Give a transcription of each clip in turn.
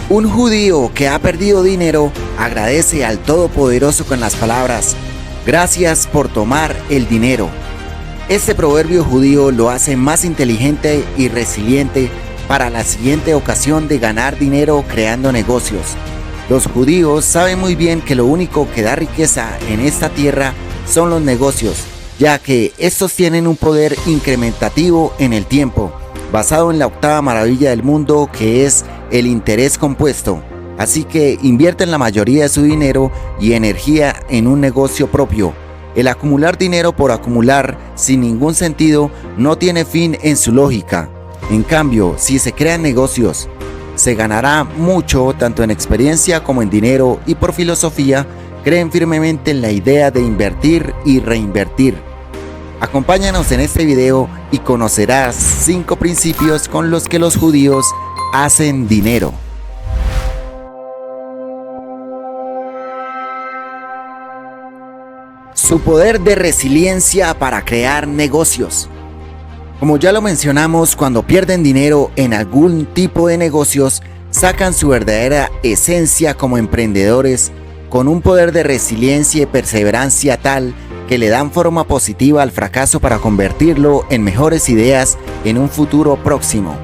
Un judío que ha perdido dinero agradece al Todopoderoso con las palabras: gracias por tomar el dinero. Este proverbio judío lo hace más inteligente y resiliente para la siguiente ocasión de ganar dinero creando negocios. Los judíos saben muy bien que lo único que da riqueza en esta tierra son los negocios, ya que estos tienen un poder incrementativo en el tiempo, basado en la octava maravilla del mundo, que es el interés compuesto. Así que invierten la mayoría de su dinero y energía en un negocio propio. El acumular dinero por acumular sin ningún sentido no tiene fin en su lógica. En cambio, si se crean negocios, se ganará mucho tanto en experiencia como en dinero, y por filosofía creen firmemente en la idea de invertir y reinvertir. Acompáñanos en este video y conocerás 5 principios con los que los judíos hacen dinero. Su poder de resiliencia para crear negocios. Como ya lo mencionamos, cuando pierden dinero en algún tipo de negocios, sacan su verdadera esencia como emprendedores, con un poder de resiliencia y perseverancia tal que le dan forma positiva al fracaso para convertirlo en mejores ideas en un futuro próximo.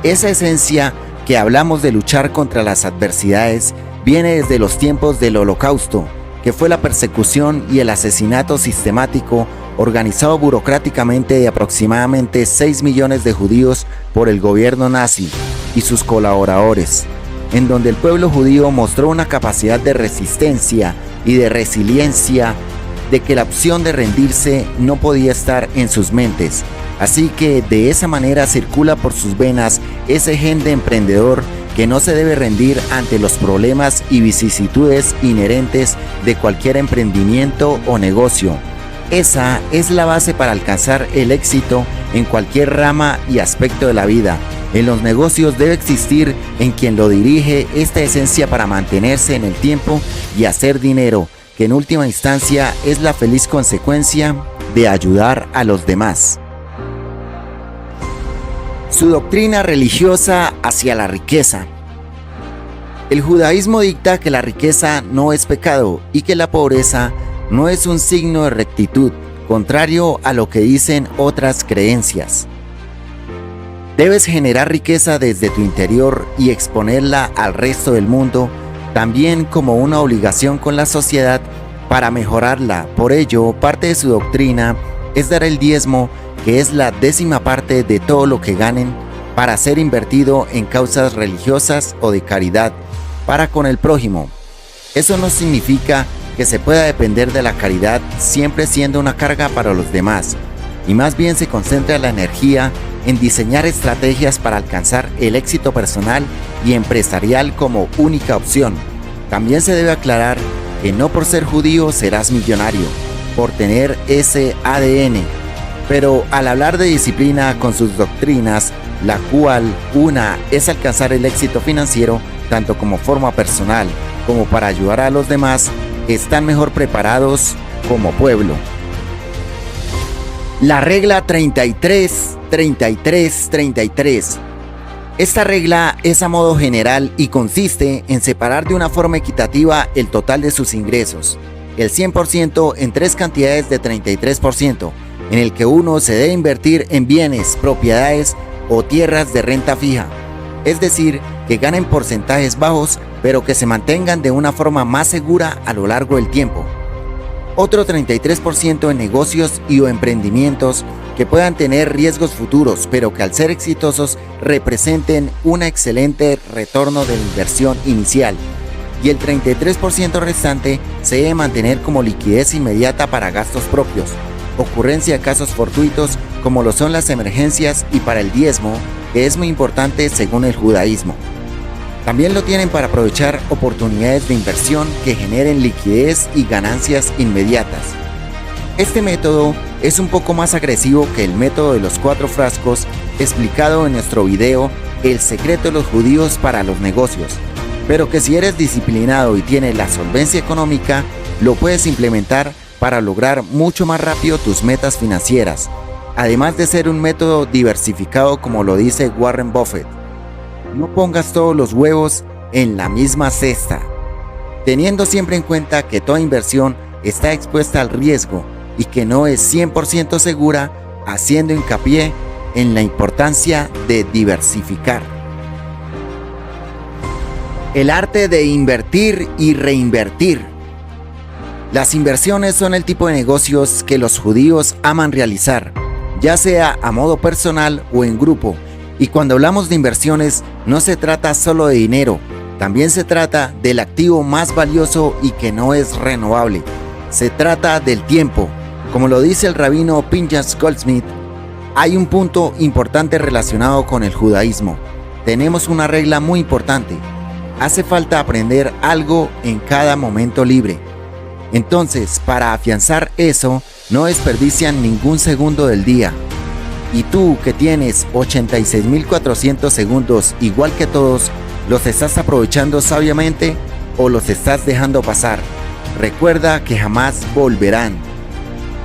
Esa esencia que hablamos de luchar contra las adversidades viene desde los tiempos del Holocausto, que fue la persecución y el asesinato sistemático organizado burocráticamente de aproximadamente 6 millones de judíos por el gobierno nazi y sus colaboradores, en donde el pueblo judío mostró una capacidad de resistencia y de resiliencia de que la opción de rendirse no podía estar en sus mentes. Así que de esa manera circula por sus venas ese gen de emprendedor que no se debe rendir ante los problemas y vicisitudes inherentes de cualquier emprendimiento o negocio. Esa es la base para alcanzar el éxito en cualquier rama y aspecto de la vida. En los negocios debe existir en quien lo dirige esta esencia para mantenerse en el tiempo y hacer dinero, que en última instancia es la feliz consecuencia de ayudar a los demás. Su doctrina religiosa hacia la riqueza. El judaísmo dicta que la riqueza no es pecado y que la pobreza no es un signo de rectitud, contrario a lo que dicen otras creencias. Debes generar riqueza desde tu interior y exponerla al resto del mundo, también como una obligación con la sociedad para mejorarla. Por ello, parte de su doctrina es dar el diezmo, que es la 10ª parte de todo lo que ganen, para ser invertido en causas religiosas o de caridad para con el prójimo. Eso no significa que se pueda depender de la caridad siempre siendo una carga para los demás, y más bien se concentra la energía en diseñar estrategias para alcanzar el éxito personal y empresarial como única opción. También se debe aclarar que no por ser judío serás millonario, por tener ese ADN, pero al hablar de disciplina con sus doctrinas, la cual una es alcanzar el éxito financiero tanto como forma personal como para ayudar a los demás, están mejor preparados como pueblo. La regla 33-33-33. Esta regla es a modo general y consiste en separar de una forma equitativa el total de sus ingresos, el 100%, en 3 cantidades de 33%, en el que uno se debe invertir en bienes, propiedades o tierras de renta fija, es decir, que ganen porcentajes bajos pero que se mantengan de una forma más segura a lo largo del tiempo. Otro 33% en negocios y o emprendimientos que puedan tener riesgos futuros, pero que al ser exitosos representen un excelente retorno de la inversión inicial. Y el 33% restante se debe mantener como liquidez inmediata para gastos propios, ocurrencia de casos fortuitos como lo son las emergencias, y para el diezmo, que es muy importante según el judaísmo. También lo tienen para aprovechar oportunidades de inversión que generen liquidez y ganancias inmediatas. Este método es un poco más agresivo que el método de los 4 frascos explicado en nuestro video El secreto de los judíos para los negocios, pero que si eres disciplinado y tienes la solvencia económica, lo puedes implementar para lograr mucho más rápido tus metas financieras, además de ser un método diversificado como lo dice Warren Buffett. No pongas todos los huevos en la misma cesta, teniendo siempre en cuenta que toda inversión está expuesta al riesgo y que no es 100% segura, haciendo hincapié en la importancia de diversificar. El arte de invertir y reinvertir. Las inversiones son el tipo de negocios que los judíos aman realizar, ya sea a modo personal o en grupo. Y cuando hablamos de inversiones, no se trata solo de dinero, también se trata del activo más valioso y que no es renovable. Se trata del tiempo. Como lo dice el rabino Pinchas Goldsmith, hay un punto importante relacionado con el judaísmo. Tenemos una regla muy importante. Hace falta aprender algo en cada momento libre. Entonces, para afianzar eso, no desperdician ningún segundo del día. Y tú, que tienes 86.400 segundos igual que todos, ¿los estás aprovechando sabiamente o los estás dejando pasar? Recuerda que jamás volverán.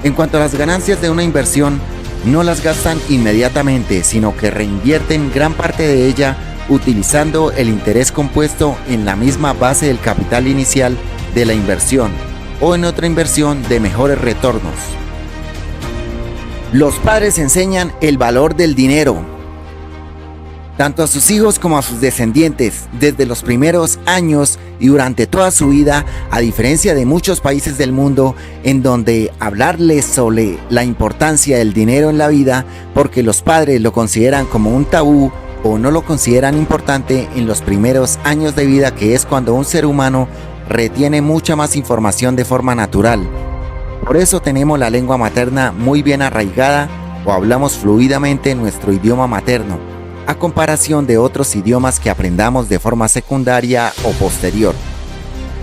En cuanto a las ganancias de una inversión, no las gastan inmediatamente, sino que reinvierten gran parte de ella utilizando el interés compuesto en la misma base del capital inicial de la inversión o en otra inversión de mejores retornos. Los padres enseñan el valor del dinero, tanto a sus hijos como a sus descendientes, desde los primeros años y durante toda su vida, a diferencia de muchos países del mundo en donde hablarles sobre la importancia del dinero en la vida, porque los padres lo consideran como un tabú o no lo consideran importante en los primeros años de vida, que es cuando un ser humano retiene mucha más información de forma natural. Por eso tenemos la lengua materna muy bien arraigada o hablamos fluidamente nuestro idioma materno, a comparación de otros idiomas que aprendamos de forma secundaria o posterior.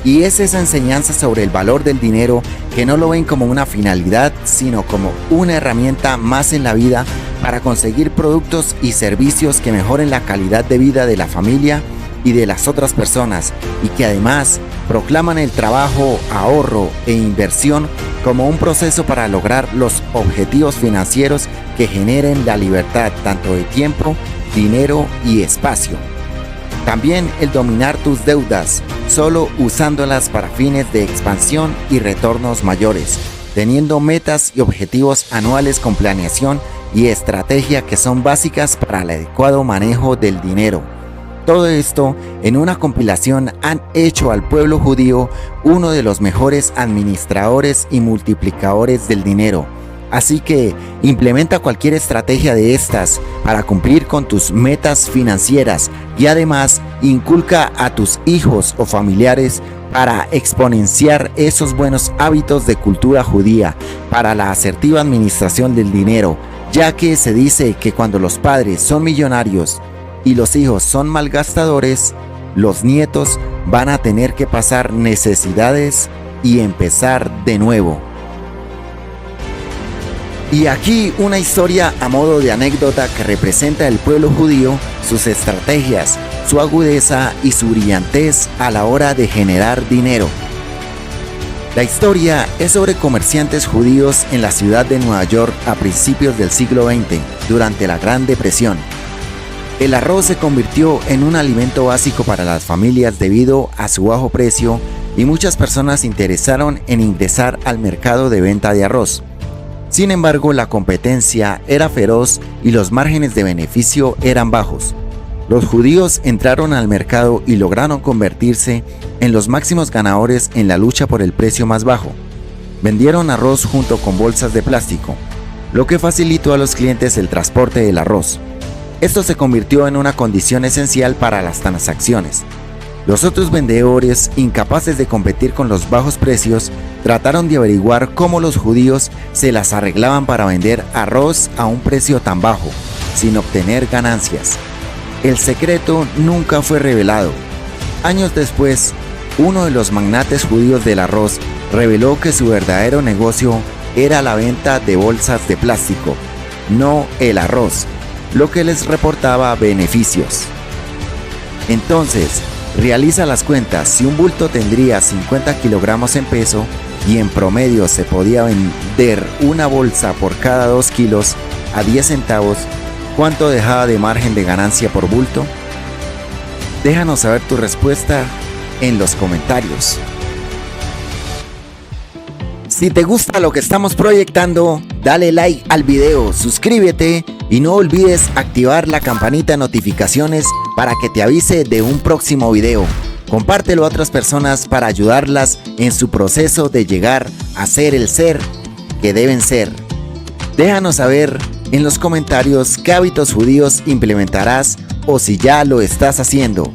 Y es esa enseñanza sobre el valor del dinero que no lo ven como una finalidad, sino como una herramienta más en la vida para conseguir productos y servicios que mejoren la calidad de vida de la familia y de las otras personas, y que además proclaman el trabajo, ahorro e inversión como un proceso para lograr los objetivos financieros que generen la libertad tanto de tiempo, dinero y espacio. También el dominar tus deudas, solo usándolas para fines de expansión y retornos mayores, teniendo metas y objetivos anuales con planeación y estrategia que son básicas para el adecuado manejo del dinero. Todo esto en una compilación han hecho al pueblo judío uno de los mejores administradores y multiplicadores del dinero. Así que implementa cualquier estrategia de estas para cumplir con tus metas financieras y además inculca a tus hijos o familiares para exponenciar esos buenos hábitos de cultura judía para la asertiva administración del dinero, ya que se dice que cuando los padres son millonarios y los hijos son malgastadores, los nietos van a tener que pasar necesidades y empezar de nuevo. Y aquí una historia a modo de anécdota que representa el pueblo judío, sus estrategias, su agudeza y su brillantez a la hora de generar dinero. La historia es sobre comerciantes judíos en la ciudad de Nueva York a principios del siglo XX, durante la Gran Depresión. El arroz se convirtió en un alimento básico para las familias debido a su bajo precio y muchas personas se interesaron en ingresar al mercado de venta de arroz. Sin embargo, la competencia era feroz y los márgenes de beneficio eran bajos. Los judíos entraron al mercado y lograron convertirse en los máximos ganadores en la lucha por el precio más bajo. Vendieron arroz junto con bolsas de plástico, lo que facilitó a los clientes el transporte del arroz. Esto se convirtió en una condición esencial para las transacciones. Los otros vendedores, incapaces de competir con los bajos precios, trataron de averiguar cómo los judíos se las arreglaban para vender arroz a un precio tan bajo, sin obtener ganancias. El secreto nunca fue revelado. Años después, uno de los magnates judíos del arroz reveló que su verdadero negocio era la venta de bolsas de plástico, no el arroz, lo que les reportaba beneficios. Entonces, realiza las cuentas. Si un bulto tendría 50 kilogramos en peso y en promedio se podía vender una bolsa por cada 2 kilos a 10 centavos, ¿cuánto dejaba de margen de ganancia por bulto? Déjanos saber tu respuesta en los comentarios. Si te gusta lo que estamos proyectando, dale like al video, suscríbete y no olvides activar la campanita de notificaciones para que te avise de un próximo video. Compártelo a otras personas para ayudarlas en su proceso de llegar a ser el ser que deben ser. Déjanos saber en los comentarios qué hábitos judíos implementarás o si ya lo estás haciendo.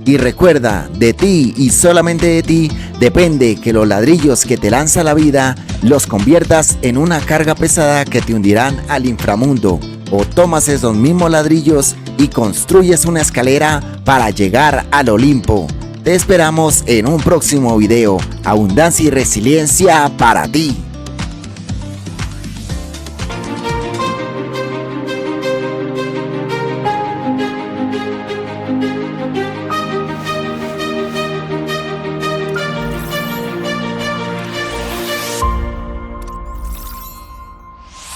Y recuerda, de ti y solamente de ti depende que los ladrillos que te lanza la vida los conviertas en una carga pesada que te hundirán al inframundo, o tomas esos mismos ladrillos y construyes una escalera para llegar al Olimpo. Te esperamos en un próximo video. Abundancia y resiliencia para ti.